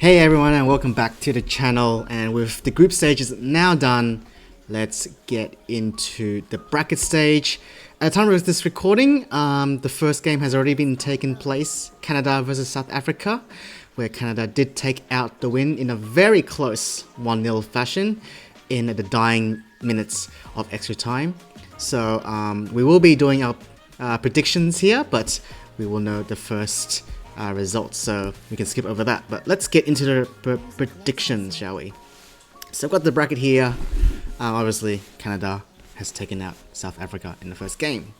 Hey everyone, and welcome back to the channel. And with the group stages now done, let's get into the bracket stage. At the time of this recording, the first game has already been taken place, Canada versus South Africa, where Canada did take out the win in a very close 1-0 fashion in the dying minutes of extra time. So we will be doing our predictions here, but we will know the first results, so we can skip over that. But let's get into the predictions, shall we? So I've got the bracket here. Obviously, Canada has taken out South Africa in the first game.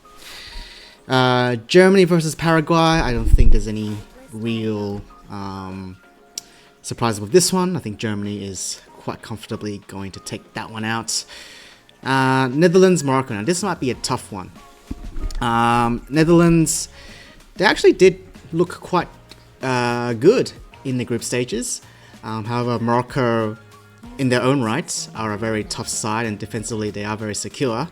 Germany versus Paraguay. I don't think there's any real surprise with this one. I think Germany is quite comfortably going to take that one out. Netherlands, Morocco. Now this might be a tough one. Netherlands, they actually did look quite good in the group stages. However, Morocco, in their own right, are a very tough side, and defensively they are very secure.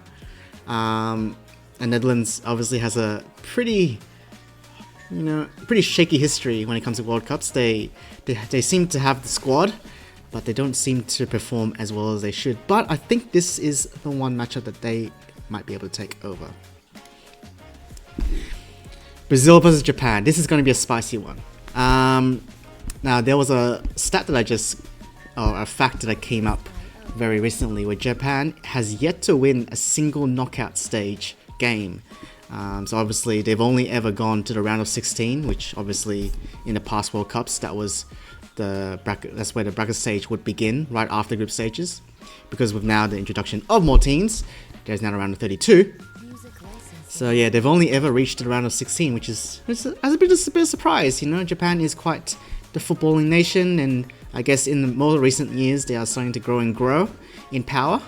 And Netherlands obviously has a pretty shaky history when it comes to World Cups. They seem to have the squad, but they don't seem to perform as well as they should. But I think this is the one matchup that they might be able to take over. Brazil versus Japan. This is going to be a spicy one. Now, there was a stat that a fact that came up very recently, where Japan has yet to win a single knockout stage game. So obviously, they've only ever gone to the round of 16, which obviously in the past World Cups, that was the bracket. That's where the bracket stage would begin, right after group stages. Because with now the introduction of more teams, there's now a round of 32. So yeah, they've only ever reached the round of 16, which is a bit of surprise. You know, Japan is quite the footballing nation, and I guess in the more recent years they are starting to grow in power.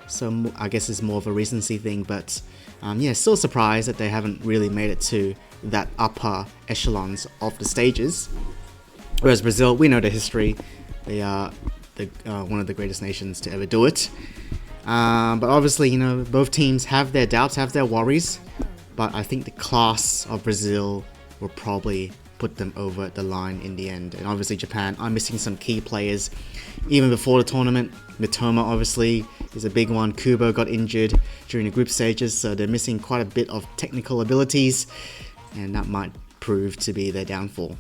So I guess it's more of a recency thing, but yeah, still surprised that they haven't really made it to that upper echelons of the stages. Whereas Brazil, we know the history; they are one of the greatest nations to ever do it. But obviously, you know, both teams have their doubts, have their worries. But I think the class of Brazil will probably put them over the line in the end. And obviously Japan are missing some key players even before the tournament. Mitoma obviously is a big one. Kubo got injured during the group stages, so they're missing quite a bit of technical abilities, and that might prove to be their downfall.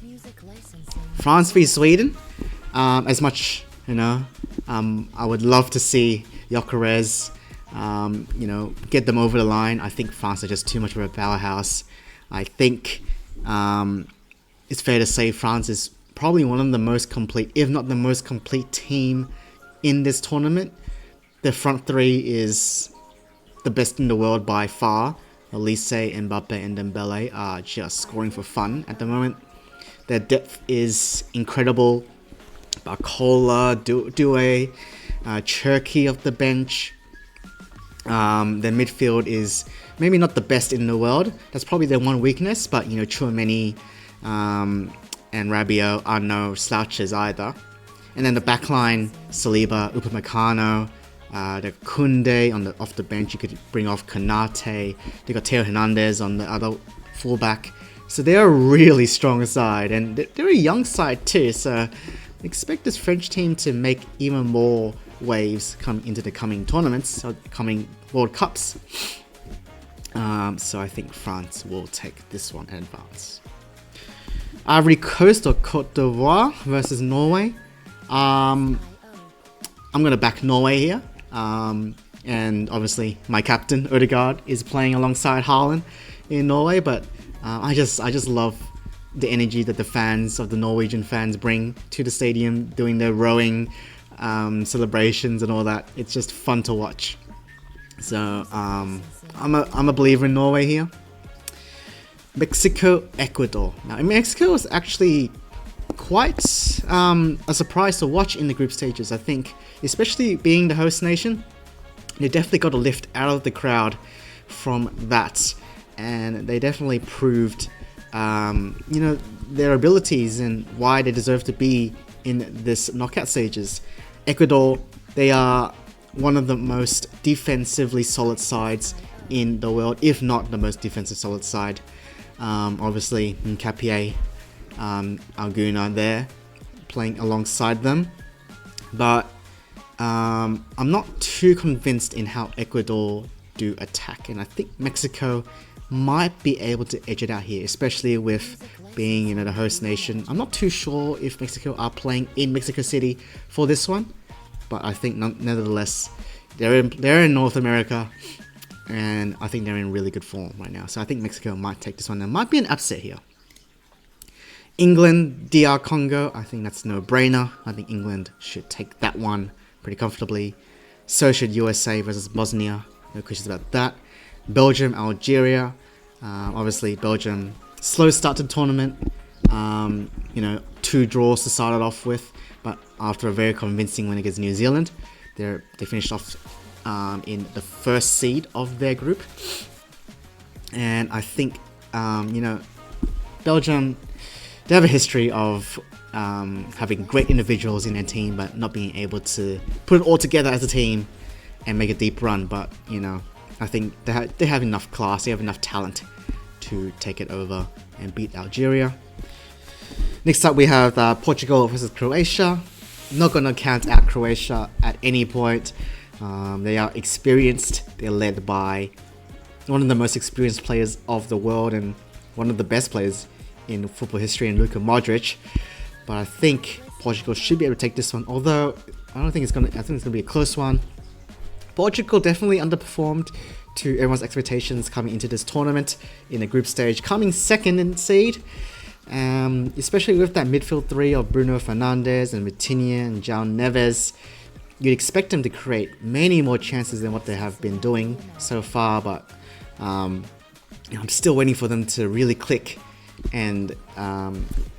France v Sweden. As much, you know, I would love to see Gyökeres, get them over the line. I think France are just too much of a powerhouse. I think it's fair to say France is probably one of the most complete, if not the most complete team in this tournament. The front three is the best in the world by far. Elise, Mbappe, and Dembele are just scoring for fun at the moment. Their depth is incredible. Barcola, Doué, Cherki off the bench. Their midfield is maybe not the best in the world. That's probably their one weakness, but you know, Tchouaméni and Rabiot are no slouches either. And then the backline, Saliba, Upamecano, the Koundé off the bench. You could bring off Konate. They got Theo Hernandez on the other fullback. So they're a really strong side, and they're a young side too. So expect this French team to make even more waves come into the coming tournaments, or coming World Cups. So I think France will take this one in advance. Ivory Coast or Côte d'Ivoire versus Norway. I'm gonna back Norway here, and obviously my captain Odegaard is playing alongside Haaland in Norway. But I just love the energy that the fans of the Norwegian fans bring to the stadium, doing their rowing celebrations and all that. It's just fun to watch. So I'm a believer in Norway here. Mexico, Ecuador. Now Mexico was actually quite a surprise to watch in the group stages. I think, especially being the host nation, they definitely got a lift out of the crowd from that, and they definitely proved their abilities and why they deserve to be in this knockout stages. Ecuador, they are one of the most defensively solid sides in the world, if not the most defensive solid side. Obviously, Nkapie, Alguna there. playing alongside them. But I'm not too convinced in how Ecuador do attack, and I think Mexico might be able to edge it out here, especially with being, the host nation. I'm not too sure if Mexico are playing in Mexico City for this one, but I think nevertheless they're in North America, and I think they're in really good form right now. So I think Mexico might take this one. There might be an upset here. England, DR Congo, I think that's no brainer. I think England should take that one pretty comfortably. So should USA versus Bosnia. No questions about that. Belgium, Algeria. Obviously, Belgium, slow start to the tournament. 2 draws to start it off with. But after a very convincing win against New Zealand, they finished off in the first seed of their group. And I think, Belgium, they have a history of having great individuals in their team, but not being able to put it all together as a team and make a deep run. But, I think they have enough class, they have enough talent to take it over and beat Algeria. Next up, we have Portugal versus Croatia. Not going to count out Croatia at any point. They are experienced. They're led by one of the most experienced players of the world and one of the best players in football history, in Luka Modric. But I think Portugal should be able to take this one, although I think it's going to be a close one. Portugal definitely underperformed to everyone's expectations coming into this tournament in the group stage, coming second in seed, especially with that midfield three of Bruno Fernandes and Vitinha and João Neves. You'd expect them to create many more chances than what they have been doing so far, but I'm still waiting for them to really click and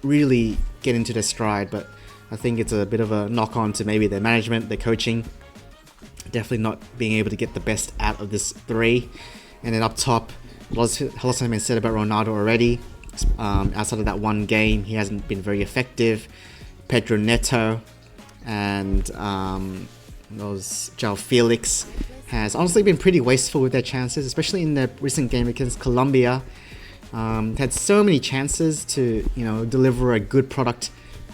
really get into their stride. But I think it's a bit of a knock on to maybe their management, their coaching, definitely not being able to get the best out of this three. And then up top, a lot has been said about Ronaldo already. Outside of that one game, he hasn't been very effective. Pedro Neto and João Felix has honestly been pretty wasteful with their chances, especially in their recent game against Colombia. Had so many chances to deliver a good product,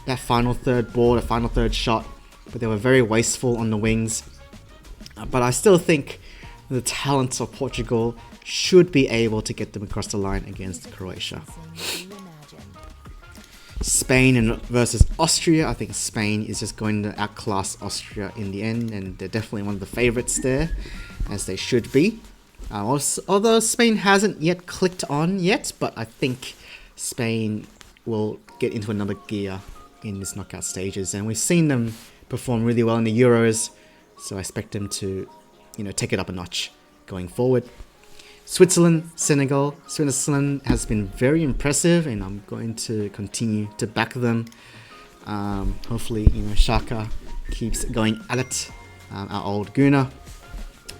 that final third ball, the final third shot, but they were very wasteful on the wings. But I still think the talents of Portugal should be able to get them across the line against Croatia. Spain versus Austria. I think Spain is just going to outclass Austria in the end, and they're definitely one of the favourites there, as they should be. Although Spain hasn't yet clicked on yet, but I think Spain will get into another gear in this knockout stages, and we've seen them perform really well in the Euros, so I expect them to, take it up a notch going forward. Switzerland, Senegal. Switzerland has been very impressive, and I'm going to continue to back them. Hopefully, Xhaka keeps going at it, our old Gooner.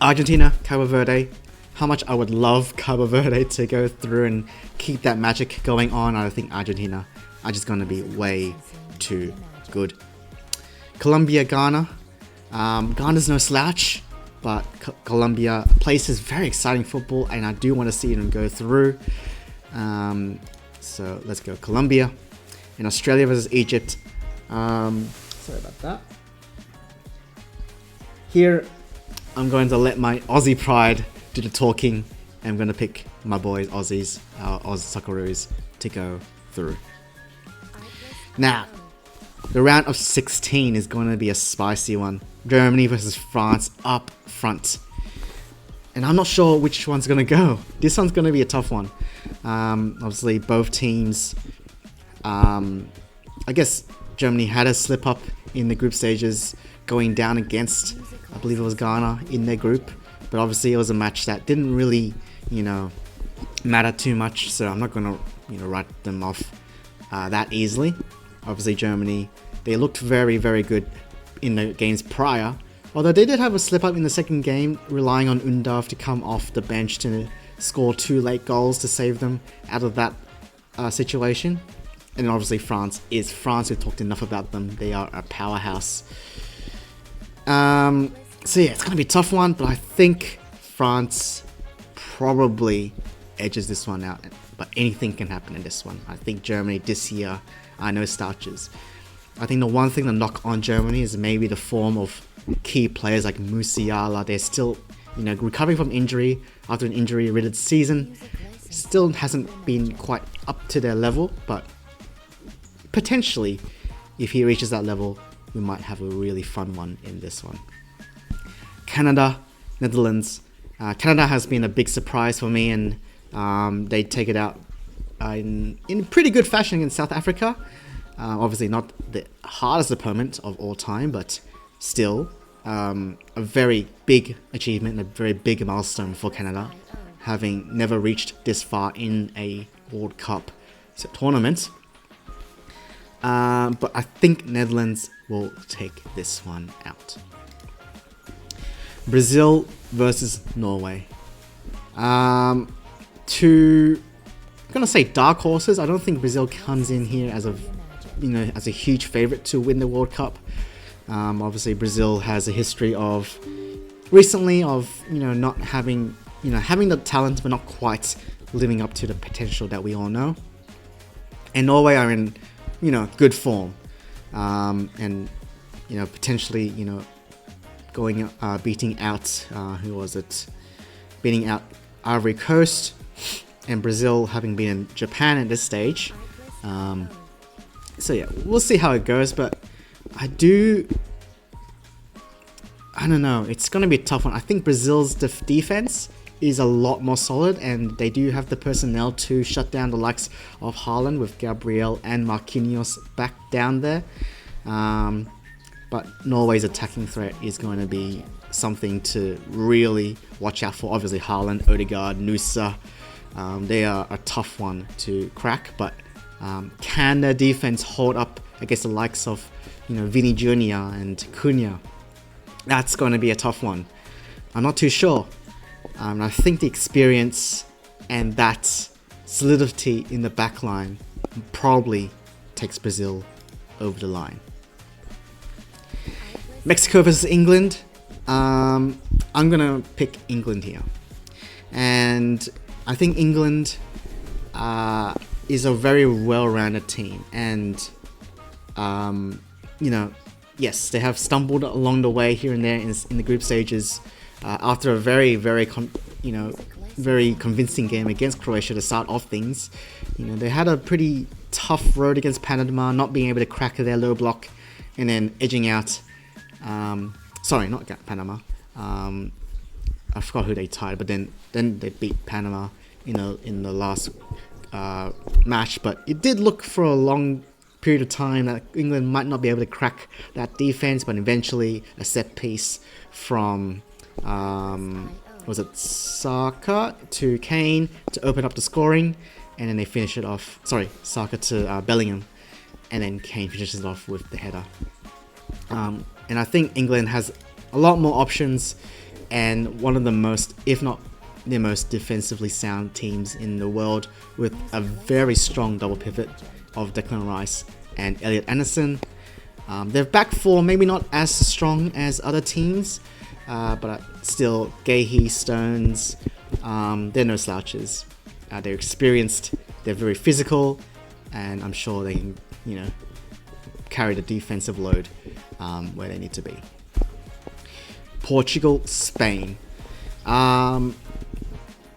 Argentina, Cabo Verde. How much I would love Cabo Verde to go through and keep that magic going on. I think Argentina are just going to be way too good. Colombia, Ghana. Ghana's no slouch, but Colombia plays this very exciting football, and I do want to see them go through. So let's go Colombia. In Australia versus Egypt. Sorry about that. Here, I'm going to let my Aussie pride do the talking. I'm going to pick my boys, Aussies, our Oz Socceroos, to go through. Now, the round of 16 is going to be a spicy one. Germany versus France up front. And I'm not sure which one's going to go. This one's going to be a tough one. Obviously, both teams... I guess Germany had a slip up in the group stages, going down against, I believe it was Ghana in their group. But obviously, it was a match that didn't really, matter too much. So I'm not going to, write them off that easily. Obviously, Germany, they looked very, very good in the games prior. Although they did have a slip up in the second game, relying on Undav to come off the bench to score 2 late goals to save them out of that situation. And obviously France. We've talked enough about them. They are a powerhouse. So yeah, it's going to be a tough one, but I think France probably edges this one out. But anything can happen in this one. I think Germany this year are no slouches. I think the one thing to knock on Germany is maybe the form of key players like Musiala. They're still, recovering from injury after an injury-riddled season. Still hasn't been quite up to their level, but potentially, if he reaches that level, we might have a really fun one in this one. Canada, Netherlands. Canada has been a big surprise for me, and they take it out in pretty good fashion against South Africa. Obviously not the hardest opponent of all time, but still a very big achievement, a very big milestone for Canada, having never reached this far in a World Cup tournament. But I think Netherlands will take this one out. Brazil versus Norway. Two, I'm gonna say dark horses. I don't think Brazil comes in here as a huge favorite to win the World Cup. Obviously, Brazil has a history of not having the talent, but not quite living up to the potential that we all know. And Norway are in good form, and potentially beating out beating out Ivory Coast, and Brazil having been in Japan at this stage. So yeah, we'll see how it goes, but I don't know, it's going to be a tough one. I think Brazil's defense is a lot more solid, and they do have the personnel to shut down the likes of Haaland with Gabriel and Marquinhos back down there. But Norway's attacking threat is going to be something to really watch out for. Obviously, Haaland, Odegaard, Nusa, they are a tough one to crack, but can their defense hold up against the likes of Vini Jr. and Cunha? That's going to be a tough one. I'm not too sure. I think the experience and that solidity in the back line probably takes Brazil over the line. Mexico versus England. I'm going to pick England here. And I think England is a very well-rounded team. And, yes, they have stumbled along the way here and there in the group stages after a very, very, very convincing game against Croatia to start off things. They had a pretty tough road against Panama, not being able to crack their low block, and then edging out. Sorry, not Panama. I forgot who they tied, but then they beat Panama in the last match. But it did look for a long period of time that England might not be able to crack that defense, but eventually a set piece from was it Saka to Kane to open up the scoring, and then they finish it off. Sorry, Saka to Bellingham, and then Kane finishes it off with the header. And I think England has a lot more options and one of the most, if not the most defensively sound teams in the world, with a very strong double pivot of Declan Rice and Elliot Anderson. Their back four maybe not as strong as other teams, but still, Gahey, Stones, they're no slouches. They're experienced, they're very physical, and I'm sure they can, carry the defensive load where they need to be. Portugal, Spain. And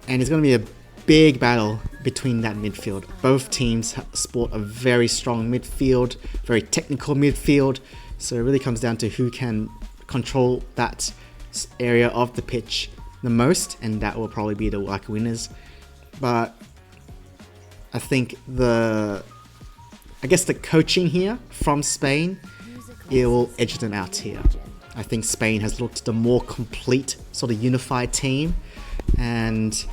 it's going to be a big battle between that midfield. Both teams sport a very strong midfield, very technical midfield. So it really comes down to who can control that area of the pitch the most, and that will probably be the winners. But I think the coaching here from Spain, it will edge them out here. I think Spain has looked the more complete, sort of unified team, and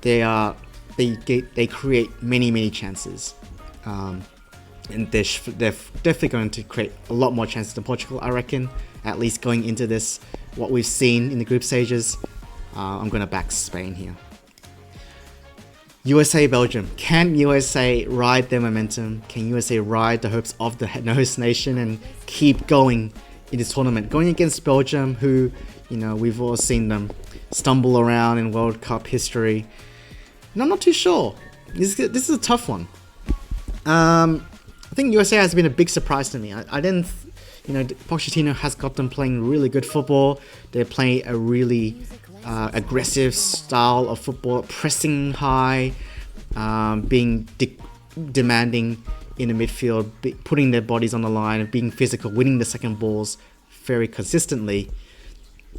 they create many chances, and they're definitely going to create a lot more chances than Portugal, I reckon. At least going into this, what we've seen in the group stages, I'm going to back Spain here. USA, Belgium. Can USA ride their momentum? Can USA ride the hopes of the host nation and keep going in this tournament? Going against Belgium, who, we've all seen them stumble around in World Cup history. And I'm not too sure. This is a tough one. I think USA has been a big surprise to me. I didn't, Pochettino has got them playing really good football. They're playing a really aggressive style of football, pressing high, being demanding in the midfield, putting their bodies on the line, being physical, winning the second balls very consistently.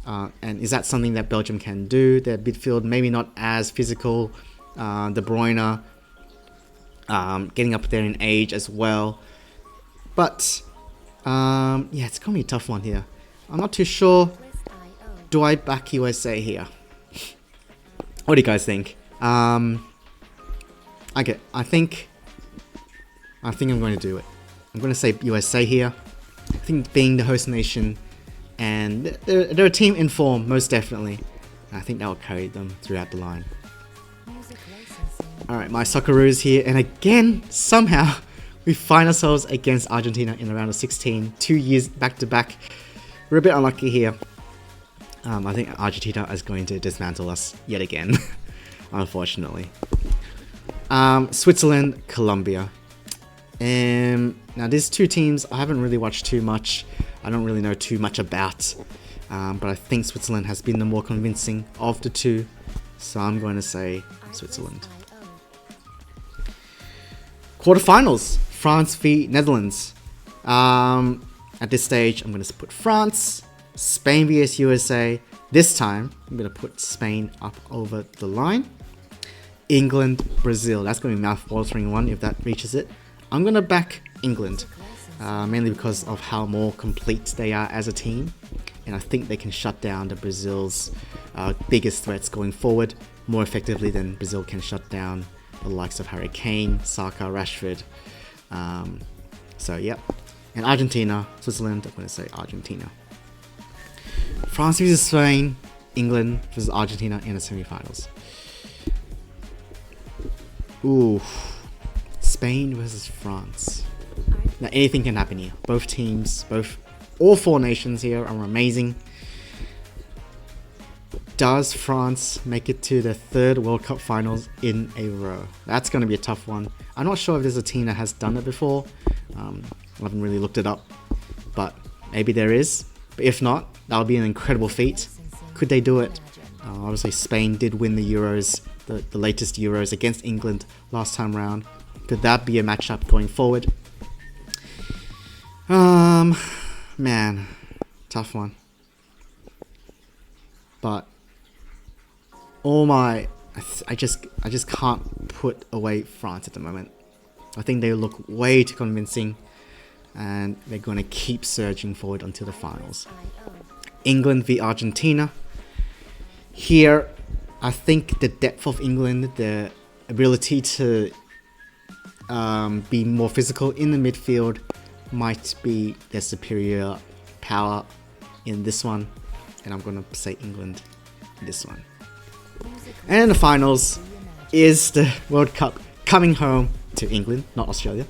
And is that something that Belgium can do? Their midfield maybe not as physical. De Bruyne getting up there in age as well. But yeah, it's going to be a tough one here. I'm not too sure. Do I back USA here? What do you guys think? Okay, I think I'm going to do it. I'm going to say USA here. I think being the host nation, and they're a team in form, most definitely. I think that will carry them throughout the line. Alright, my Socceroos here, and again, somehow, we find ourselves against Argentina in the round of 16, 2 years back to back. We're a bit unlucky here. I think Argentina is going to dismantle us yet again, unfortunately. Switzerland, Colombia. Now these two teams I haven't really watched too much. I don't really know too much about. But I think Switzerland has been the more convincing of the two. So I'm going to say Switzerland. Quarterfinals, France v Netherlands. At this stage, I'm going to put France, Spain vs USA. This time, I'm going to put Spain up over the line. England, Brazil. That's going to be a mouth-watering one if that reaches it. I'm going to back England, mainly because of how more complete they are as a team. And I think they can shut down the Brazil's biggest threats going forward more effectively than Brazil can shut down the likes of Harry Kane, Saka, Rashford. So, yeah. And Argentina, Switzerland, I'm going to say Argentina. France vs Spain, England vs Argentina in the semi-finals. Ooh, Spain versus France. Now anything can happen here. Both teams, all four nations here are amazing. Does France make it to the third World Cup finals in a row? That's going to be a tough one. I'm not sure if there's a team that has done it before. I haven't really looked it up, but maybe there is. But if not, that would be an incredible feat. Could they do it? Obviously, Spain did win the Euros, the latest Euros against England last time round. Could that be a matchup going forward? Man, tough one. But I just can't put away France at the moment. I think they look way too convincing, and they're going to keep surging forward until the finals. England v Argentina. Here, I think the depth of England, the ability to be more physical in the midfield might be their superior power in this one. And I'm going to say England in this one. And in the finals is the World Cup coming home to England, not Australia.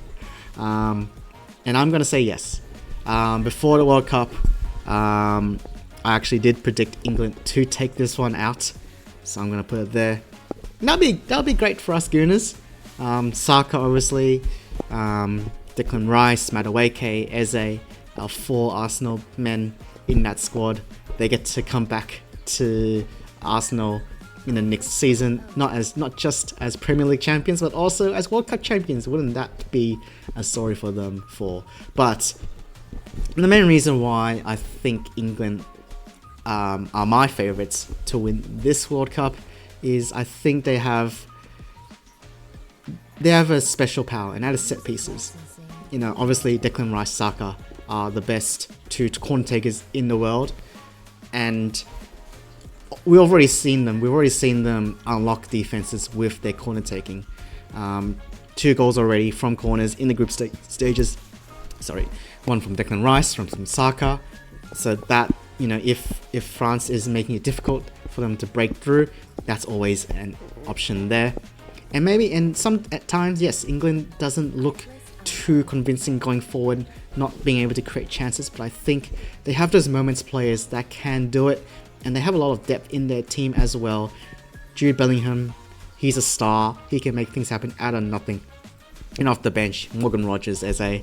And I'm going to say yes. Before the World Cup, I actually did predict England to take this one out. So I'm going to put it there. That'll be great for us Gooners. Saka, obviously. Declan Rice, Madueke, Eze, our 4 Arsenal men in that squad. They get to come back to Arsenal in the next season, not just as Premier League champions, but also as World Cup champions. Wouldn't that be a story for them? But the main reason why I think England are my favourites to win this World Cup is I think they have a special power, and that is set pieces. Obviously Declan Rice, Saka are the best 2 corner takers in the world, and we've already seen them unlock defenses with their corner taking. 2 goals already from corners in the group stages. Sorry, one from Declan Rice, from Saka. So that, if France is making it difficult for them to break through, that's always an option there. And maybe at times, yes, England doesn't look too convincing going forward, not being able to create chances, but I think they have those moments players that can do it, and they have a lot of depth in their team as well. Jude Bellingham, he's a star. He can make things happen out of nothing. off the bench, Morgan Rogers as a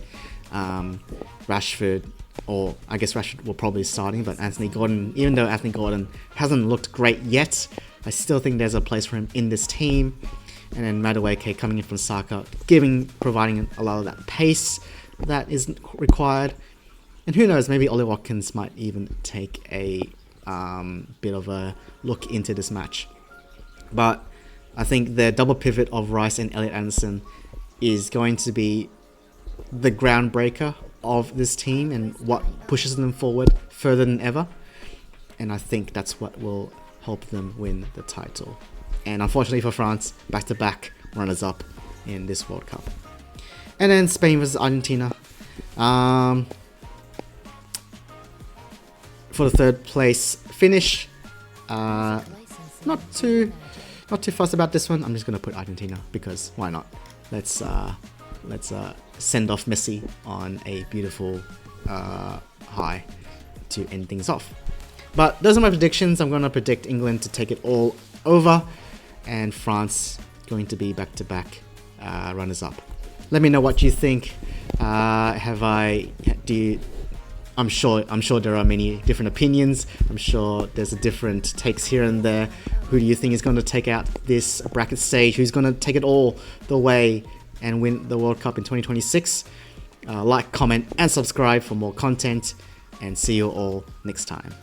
Rashford, or I guess Rashford will probably be starting, but Anthony Gordon, even though Anthony Gordon hasn't looked great yet, I still think there's a place for him in this team. And then Madueke coming in from Saka, providing a lot of that pace that is required. And who knows, maybe Ollie Watkins might even take a bit of a look into this match. But I think the double pivot of Rice and Elliot Anderson is going to be the groundbreaker of this team and what pushes them forward further than ever. And I think that's what will help them win the title. And unfortunately for France, back-to-back runners-up in this World Cup. And then Spain versus Argentina. For the third place finish, not too fussed about this one. I'm just gonna put Argentina because why not? Let's send off Messi on a beautiful high to end things off. But those are my predictions. I'm gonna predict England to take it all over, and France going to be back-to-back runners-up. Let me know what you think. I'm sure there are many different opinions. I'm sure there's different takes here and there. Who do you think is going to take out this bracket stage? Who's going to take it all the way and win the World Cup in 2026? Like, comment, and subscribe for more content. And see you all next time.